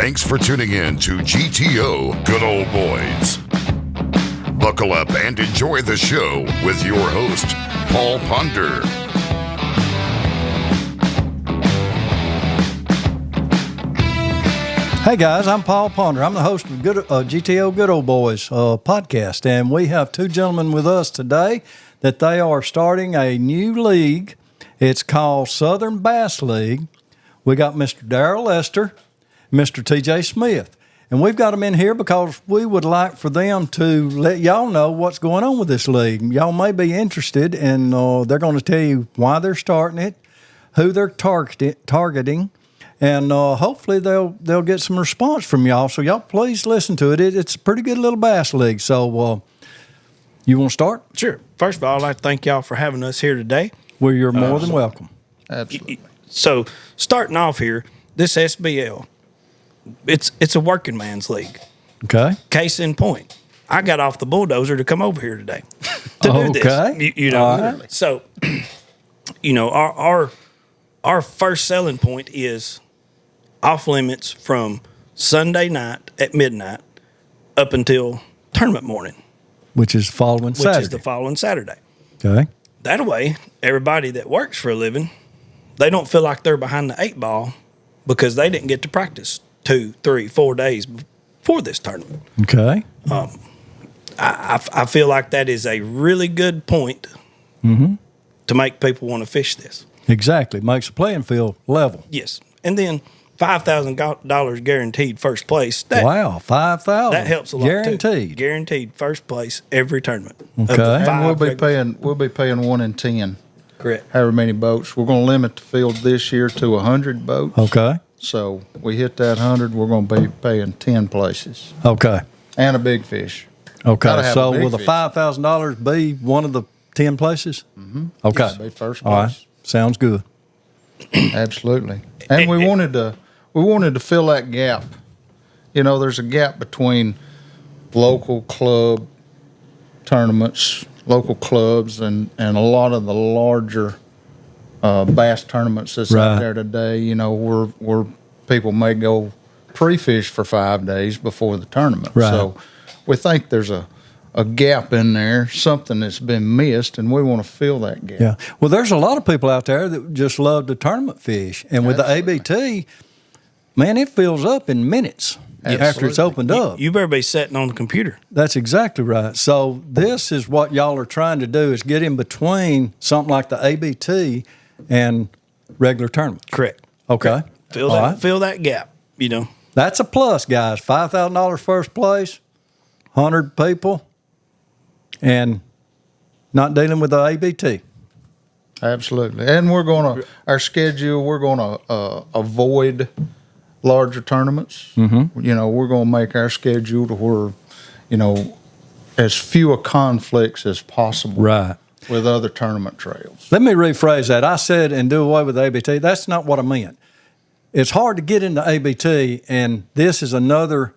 Thanks for tuning in to GTO Good Old Boys. Buckle up and enjoy the show with your host, Paul Ponder. Hey guys, I'm Paul Ponder. I'm the host of GTO Good Old Boys podcast, and we have two gentlemen with us today that they are starting a new league. It's called Southern Bass League. We got Mr. Darrell Lester, Mr. TJ Smith, and we've got them in here because we would like for them to let y'all know what's going on with this league. Y'all may be interested, and they're going to tell you why they're starting it, who they're targeting. And hopefully they'll get some response from y'all. So y'all please listen to it. It's a pretty good little bass league. So you want to start? Sure. First of all, I'd like to thank y'all for having us here today. Well, you're more than welcome. Absolutely. So starting off here, this SBL, it's a working man's league. Okay. Case in point, I got off the bulldozer to come over here today to do this. You know, All right. So our first selling point is off limits from Sunday night at midnight up until tournament morning, Which is following Saturday. which is the following Saturday. Okay. That way, everybody that works for a living, they don't feel like they're behind the eight ball because they didn't get to practice 2, 3, 4 days before this tournament. Okay. I feel like that is a really good point to make people want to fish this. Exactly. Makes the playing field level. Yes. And then $5,000 guaranteed first place. That, Wow, $5,000. That helps a lot Guaranteed. too. Guaranteed first place every tournament. of Okay. the And five We'll be paying 1 in 10. Correct. However many boats. We're going to limit the field this year to 100 boats. Okay. So we hit that 100, we're going to be paying 10 places Okay. and a big fish. Okay. Gotta have So a big will the fish. $5,000 be one of the 10 places? Mm-hmm. Okay. Yes, be first All right. place. Sounds good. Absolutely. And we wanted to fill that gap. You know, there's a gap between local club tournaments, local clubs, and a lot of the larger bass tournaments that's Right. out there today. You know, where people may go pre-fish for 5 days before the tournament. Right. So we think there's a gap in there, something that's been missed, and we want to fill that gap. Yeah. Well, there's a lot of people out there that just love to tournament fish. And with Absolutely. the ABT, man, it fills up in minutes after it's opened up. You better be sitting on the computer. That's exactly right. So this is what y'all are trying to do is get in between something like the ABT and regular tournaments. Correct. Okay. Fill All that right. fill that gap, you know. That's a plus, guys. $5,000 first place, 100 people, and not dealing with the ABT. Absolutely. And our schedule, we're going to avoid larger tournaments. Mm-hmm. You know, we're going to make our schedule to where, you know, as few conflicts as possible. Right. With other tournament trails. Let me rephrase that. I said and do away with the ABT. That's not what I meant. It's hard to get into ABT, and this is another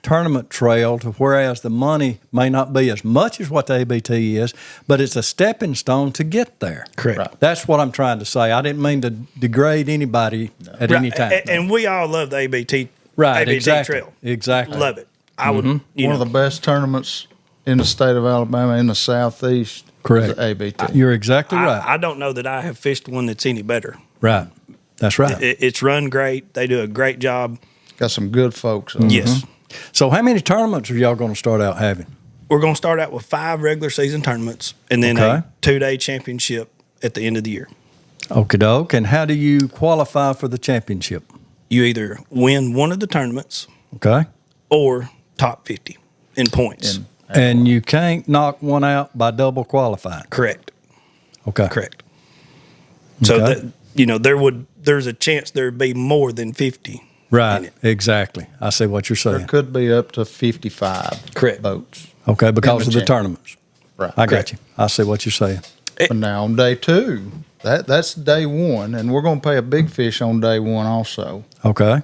tournament trail to whereas the money may not be as much as what the ABT is, but it's a stepping stone to get there. Correct. Right. That's what I'm trying to say. I didn't mean to degrade anybody at any time. And we all love the ABT, Right, ABT exactly. trail. Exactly. Love it. I would, One of the best tournaments in the state of Alabama, in the southeast, Correct. is the ABT. You're exactly right. I don't know that I have fished one that's any better. Right. That's right. It's run great. They do a great job. Got some good folks on it. Yes. So how many tournaments are y'all going to start out having? We're going to start out with 5 regular season tournaments and then Okay. a 2-day championship at the end of the year. Okie doke. And how do you qualify for the championship? You either win one of the tournaments Okay. or top 50 in points. And you can't knock one out by double qualifying. Correct. Okay. Correct. So Okay. that, there's a chance there'd be more than 50. in Right. it. Exactly. I see what you're There saying. could be up to 55 Correct. boats. Okay, because in of the the tournaments. Right. I got Correct. you. I see what you're saying. But now on day 2, that's day 1, and we're going to pay a big fish on day 1 also. Okay.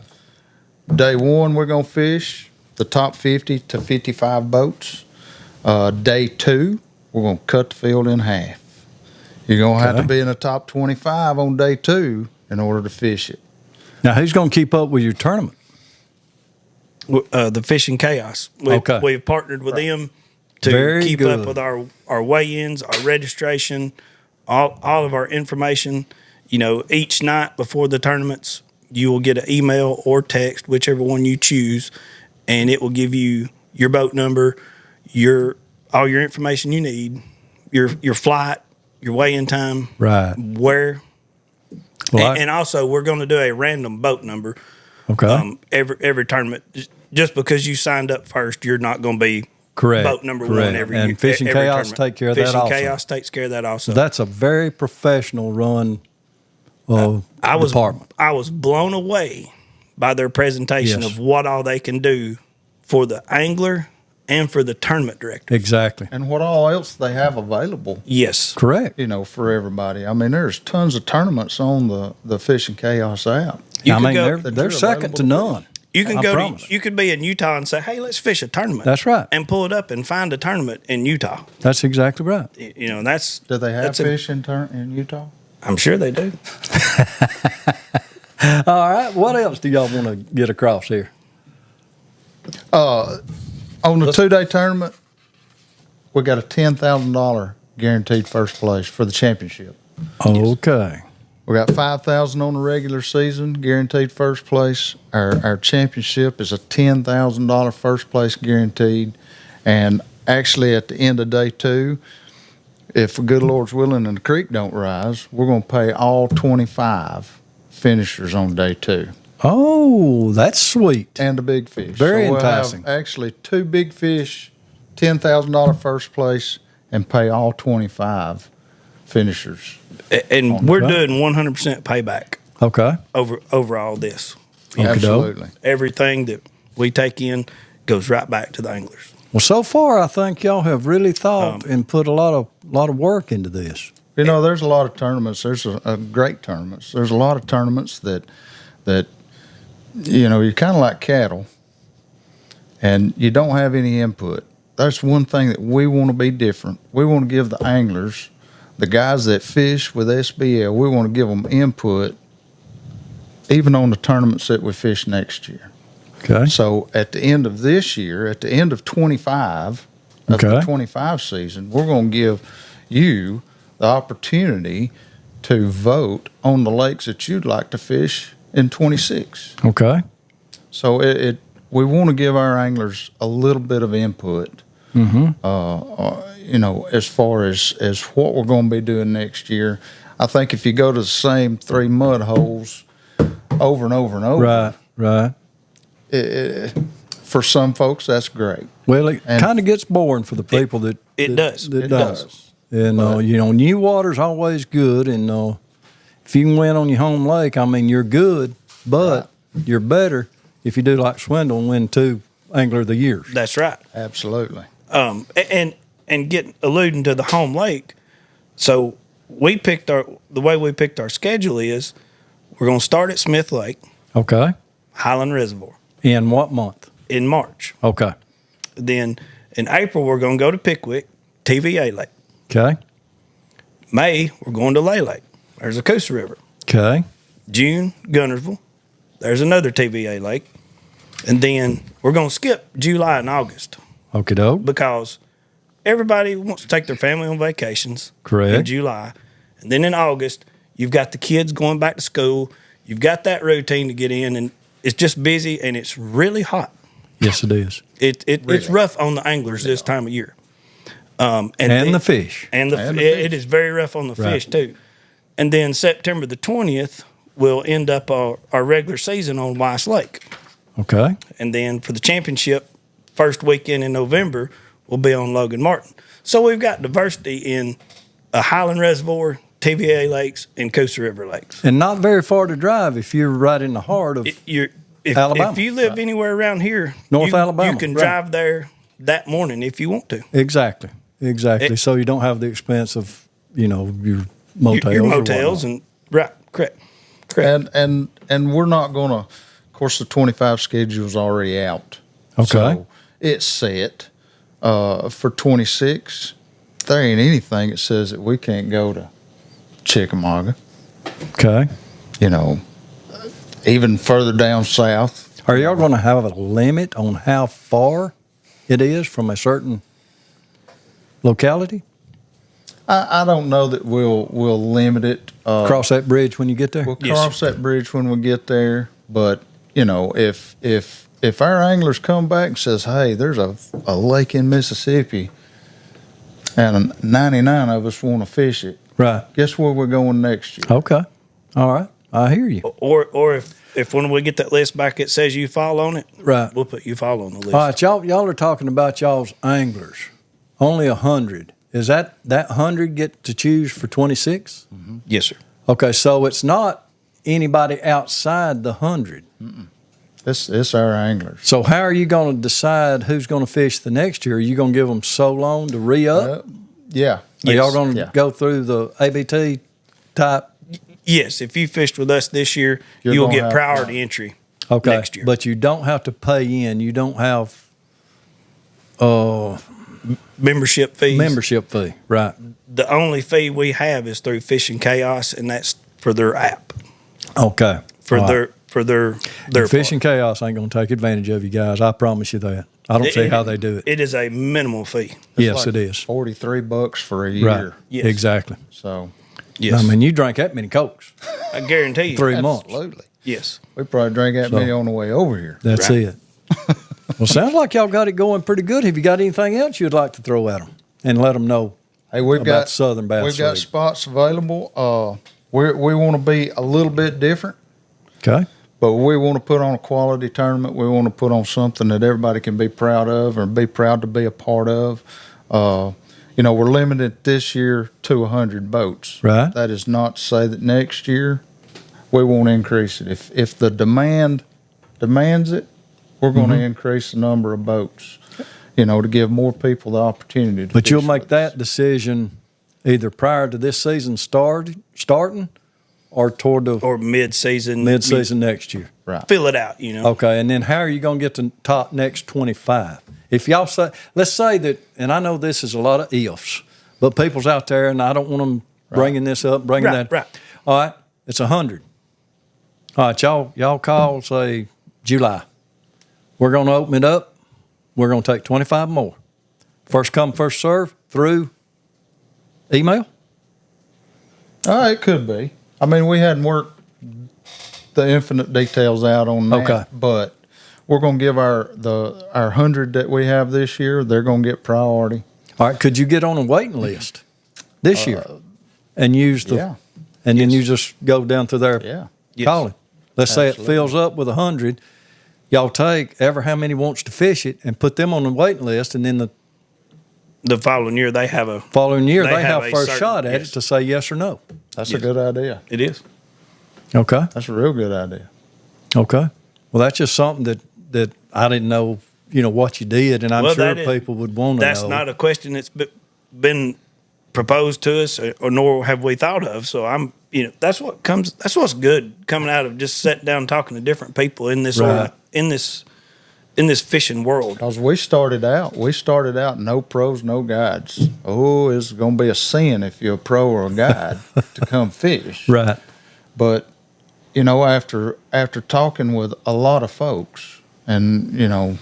Day 1, we're going to fish the top 50 to 55 boats. Day 2, we're going to cut the field in half. You're going to have to Okay. be in the top 25 on day 2 in order to fish it. Now, who's going to keep up with your tournament? The Fishing Chaos. We've partnered with them to Very keep good. up with our weigh-ins, our registration, all of our information. Each night before the tournaments, you will get an email or text, whichever one you choose, and it will give you your boat number, all your information you need, your flight, your weigh-in time, Right. where, Well, and also we're going to do a random boat number. Okay. Every tournament, just because you signed up first, you're not going to be Correct. boat number Correct. one every And year. Fishing every Chaos tournament. take care of that Fishing also. Chaos takes care of that also. That's a very professional run department. I was blown away by their presentation Yes. of what all they can do for the angler and for the tournament director. Exactly. And what all else they have available, Yes. Correct. for everybody. I mean, there's tons of tournaments on the Fishing Chaos app. You I could mean, go- they're you're second to available to none. You can I go promise. to, you could be in Utah and say, hey, let's fish a tournament. That's right. And pull it up and find a tournament in Utah. That's exactly right. That's. Do they have that's fish in Utah? I'm sure they do. All right. What else do y'all want to get across here? On the 2-day tournament, we got a $10,000 guaranteed first place for the championship. Okay. We got $5,000 on the regular season, guaranteed first place. Our championship is a $10,000 first place guaranteed, and actually at the end of day 2, if the good Lord's willing and the creek don't rise, we're going to pay all 25 finishers on day 2 Oh, that's sweet. and the big fish. Very so we'll enticing. have actually 2 big fish, $10,000 first place, and pay all 25 finishers. And we're Okay. doing 100% payback Okay. over all this. Absolutely. Everything that we take in goes right back to the anglers. Well, so far, I think y'all have really thought and put a lot of work into this. There's a lot of tournaments. There's a great tournaments. There's a lot of tournaments that you're kind of like cattle, and you don't have any input. That's one thing that we want to be different. We want to give the anglers, the guys that fish with SBL, we want to give them input, even on the tournaments that we fish next year. Okay. So at the end of this year, at the end of 25, of the 25 season, we're going to give you the opportunity to vote on the lakes that you'd like to fish in 26. Okay. So we want to give our anglers a little bit of input, as far as what we're going to be doing next year. I think if you go to the same 3 mud holes over and over and over, Right. for some folks, that's great. Well, it And- kind of gets boring for the people that does. That It does. does. And new water's always good, and if you can win on your home lake, I mean, you're good, but you're better if you do like Swindle and win 2 Angler of the Years. That's right. Absolutely. And alluding to the home lake, so the way we picked our schedule is we're going to start at Smith Lake, Okay. Highland Reservoir, In what month? in March. Okay. Then in April, we're going to go to Pickwick, TVA Lake. Okay. May, we're going to Lay Lake. There's a Coosa River. Okay. June, Gunnersville. There's another TVA lake. And then we're going to skip July and August Okie doke. because everybody wants to take their family on vacations Correct. in July. And then in August, you've got the kids going back to school. You've got that routine to get in, and it's just busy, and it's really hot. Yes, it is. It's rough on the anglers this time of year. And the fish. And And the it fish. is very rough on the Right. fish, too. And then September the 20th, we'll end up our regular season on Weiss Lake. Okay. And then for the championship, first weekend in November, we'll be on Logan Martin. So we've got diversity in a Highland Reservoir, TVA lakes, and Coosa River lakes. And not very far to drive if you're right in the heart of Alabama. If you live anywhere around here, North Alabama, you can right. drive there that morning if you want to. Exactly. So you don't have the expense of, your motels. Your or motels whatnot. correct. And we're not going to, of course, the 25 schedule's already out. Okay. So it's set for 26. There ain't anything that says that we can't go to Chickamauga. Okay. Even further down south. Are y'all going to have a limit on how far it is from a certain locality? I don't know that we'll limit it. Cross that bridge when you get there? We'll Yes, cross that bridge when we get there. But if our anglers come back and says, "Hey, there's a lake in Mississippi, and 99 of us want to fish it," Right. guess where we're going next year? Okay. All right. I hear you. Or if when we get that list back, it says you fall on it, Right. we'll put you fall on the list. All right. Y'all are talking about y'all's anglers. Only 100. Is that 100 get to choose for 26? Yes, sir. Okay. So it's not anybody outside the 100. It's our anglers. So how are you going to decide who's going to fish the next year? Are you going to give them so long to re-up? Yeah. Are y'all going to Yeah. go through the ABT type? Yes, if you fished with us this year, You're you'll gonna get have priority entry Okay. next year. But you don't have to pay in. You don't have Membership fees. membership fee. Right. The only fee we have is through Fishing Chaos, and that's for their app. Okay. For All right. their Fishing Chaos ain't going to take advantage of you guys. I promise you that. I don't see how they do it. It is a minimal fee. Yes, Like it is. $43 for a year. Right. Yes. Exactly. So Yes, I mean, you drank that many Cokes. I guarantee you. 3 months. absolutely. Yes. We probably drank that many on the way over here. That's Right. it. Well, sounds like y'all got it going pretty good. Have you got anything else you'd like to throw at them and let them know? Hey, we've About got Southern Bass We've got League. spots available. We want to be a little bit different, Okay. but we want to put on a quality tournament. We want to put on something that everybody can be proud of or be proud to be a part of. We're limited this year to 100 boats. Right. That is not to say that next year we won't increase it. If the demand demands it, we're going to increase the number of boats. To give more people the opportunity to But you'll fish make with that us. decision either prior to this season starting or toward the Or mid-season. mid-season next year. Right. Fill it out, you know. Okay, and then how are you going to get to top next 25? If y'all say, let's say that, and I know this is a lot of ifs, but people's out there, and I don't want them bringing this up, bringing Right, that. right. All right, it's 100. All right, y'all call, say, July. We're going to open it up. We're going to take 25 more. First come, first serve through email? It could be. I mean, we hadn't worked the infinite details out on that. Okay. But we're going to give our 100 that we have this year, they're going to get priority. All right, could you get on a waiting list this year and use the, yeah. and then you just go down through there Yeah. Yes. calling? Let's say it Absolutely. fills up with 100. Y'all take ever how many wants to fish it and put them on the waiting list, and then the The following year, they have a. following year they, They have have a first certain- shot at yes. it to say yes or no. That's Yes. a good idea. It is. Okay. That's a real good idea. Okay. Well, that's just something that I didn't know, what you did, and I'm Well, sure that is- people would want to know. That's not a question that's been proposed to us, or nor have we thought of. So that's what's good coming out of just sitting down and talking to different people in this Right. in this fishing world. Because we started out no pros, no guides. Oh, it's going to be a sin if you're a pro or a guide to come fish. Right. But, after talking with a lot of folks, and,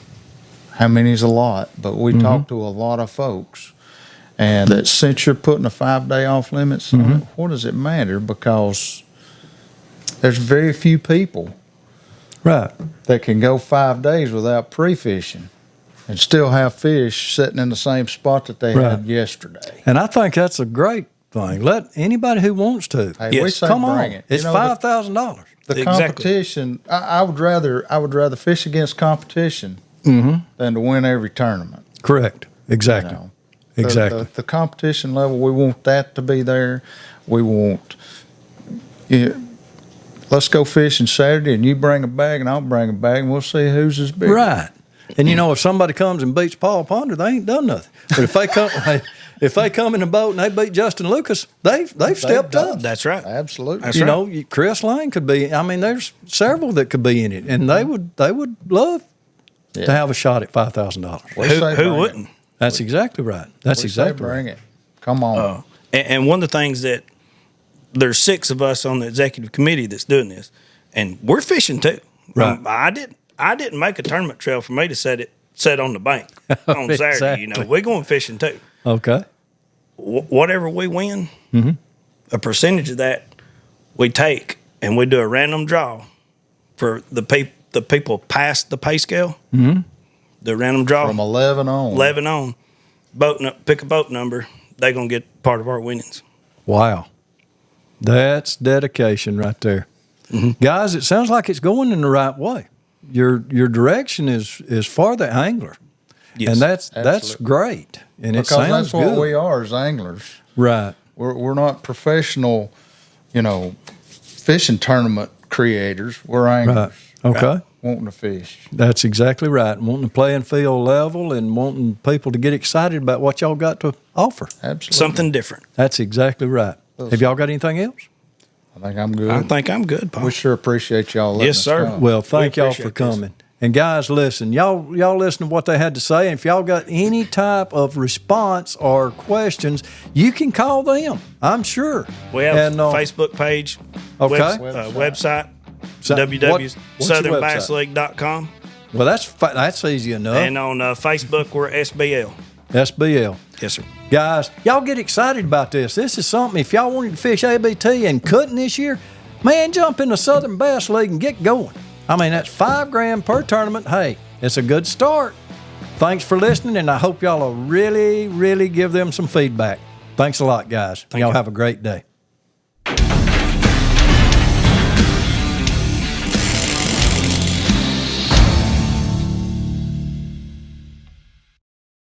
how many's a lot, but we talked to a lot of folks. And that since you're putting a 5-day off limits on it, what does it matter? Because there's very few people Right. that can go 5 days without pre-fishing and still have fish sitting in the same spot that they Right. had yesterday. And I think that's a great thing. Let anybody who wants to. Hey, Yes. we say Come bring on. it. It's $5,000. The Exactly. competition. I would rather fish against competition than to win every tournament. Correct. Exactly. You know. Exactly. The competition level, we want that to be there. We want. Let's go fishing Saturday, and you bring a bag, and I'll bring a bag, and we'll see whose is bigger. Right. And if somebody comes and beats Paul Ponder, they ain't done nothing. But if they come in the boat and they beat Justin Lucas, they've stepped done. up. That's right. Absolutely. That's right. Chris Lane could be. I mean, there's several that could be in it, and they would love to have a shot at $5,000. We say bring Who it. wouldn't? That's exactly right. That's We say exactly bring right. it. Come on. And one of the things that there's 6 of us on the executive committee that's doing this, and we're fishing too. Right. I didn't make a tournament trail for me to set on the bank on Saturday. Exactly. You know, we're going fishing too. Okay. Whatever we win, Mm-hmm. a percentage of that we take and we do a random draw for the people past the pay scale. Mm-hmm. The random draw From 11 on. 11 on. Pick a boat number. They're gonna get part of our winnings. Wow. That's dedication right there. Mm-hmm. Guys, it sounds like it's going in the right way. Your direction is for the angler. Yes, and that's absolutely. great. And Because it sounds that's what good. we are as anglers. Right. We're not professional, fishing tournament creators. We're anglers. Right. Okay. Wanting to fish. That's exactly right. Wanting the playing field level and wanting people to get excited about what y'all got to offer. Absolutely. Something different. That's exactly right. Have y'all got anything else? I think I'm good. I think I'm good, Paul. We sure appreciate y'all letting Yes, us sir. come. Well, thank We y'all for appreciate this. coming. And guys, listen, y'all listen to what they had to say. And if y'all got any type of response or questions, you can call them. I'm sure. We have and, a Facebook page, Okay. website, So what's your website? www.southernbassleague.com. Well, that's easy enough. And on Facebook, we're SBL. SBL. Yes, sir. Guys, y'all get excited about this. This is something, if y'all wanted to fish ABT and cutting this year, man, jump in the Southern Bass League and get going. I mean, that's $5,000 per tournament. Hey, it's a good start. Thanks for listening, and I hope y'all will really, really give them some feedback. Thanks a lot, guys. Y'all have a great day.